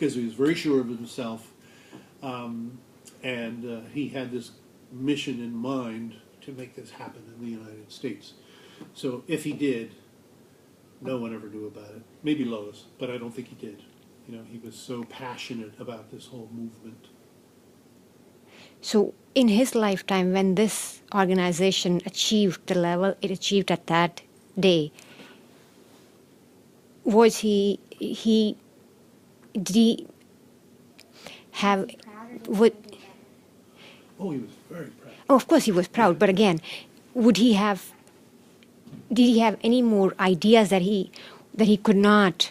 because he was very sure of himself, and he had this mission in mind to make this happen in the United States. So if he did, no one ever knew about it. Maybe Lois, but I don't think he did. You know, he was so passionate about this whole movement. So in his lifetime, when this organization achieved the level it achieved at that day, was did he have, would, Oh, he was very proud. oh, of course he was proud, but again, would he have, did he have any more ideas that he could not,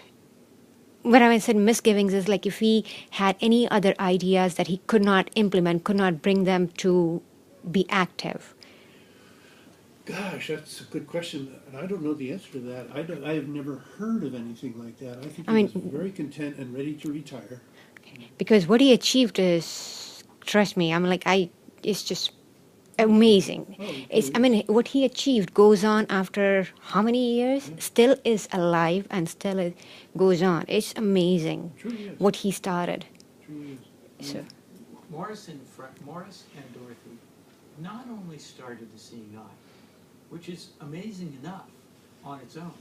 when I said misgivings is like if he had any other ideas that he could not implement, could not bring them to be active. Gosh, that's a good question, and I don't know the answer to that. I have never heard of anything like that. I think I he mean, was very content and ready to retire. because what he achieved is, trust me, it's just amazing. Oh, I mean, what he achieved goes on after how many years? Yeah. Still is alive and still goes on. It's amazing Truly is. what he started. Truly is. So, Morris and Dorothy not only started the Seeing Eye, which is amazing enough on its own,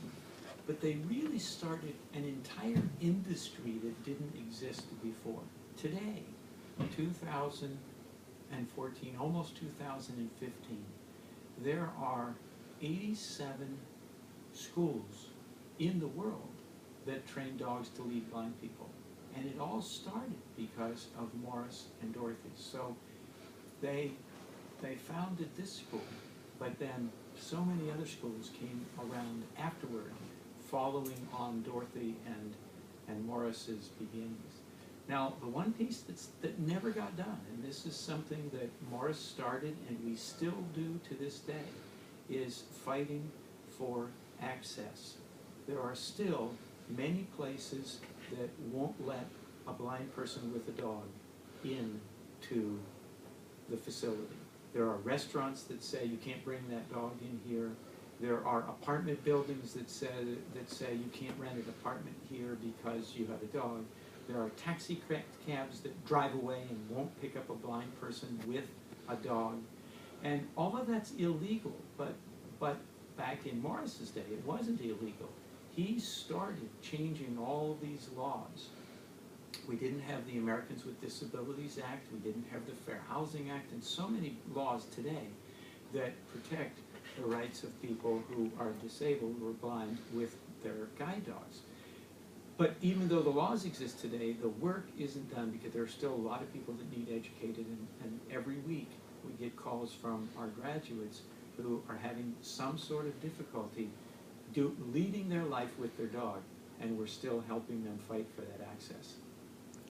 but they really started an entire industry that didn't exist before. Today, 2014, almost 2015, there are 87 schools in the world that train dogs to lead blind people. And it all started because of Morris and Dorothy. So they founded this school, but then so many other schools came around afterward, following on Dorothy and Morris's beginnings. Now, the one piece that never got done, and this is something that Morris started and we still do to this day, is fighting for access. There are still many places that won't let a blind person with a dog into the facility. There are restaurants that say you can't bring that dog in here. There are apartment buildings that say you can't rent an apartment here because you have a dog. There are taxi cabs that drive away and won't pick up a blind person with a dog. And all of that's illegal, but back in Morris's day, it wasn't illegal. He started changing all these laws. We didn't have the Americans with Disabilities Act, we didn't have the Fair Housing Act, and so many laws today that protect the rights of people who are disabled or blind with their guide dogs. But even though the laws exist today, the work isn't done because there are still a lot of people that need educated, and every week we get calls from our graduates who are having some sort of difficulty leading their life with their dog, and we're still helping them fight for that access.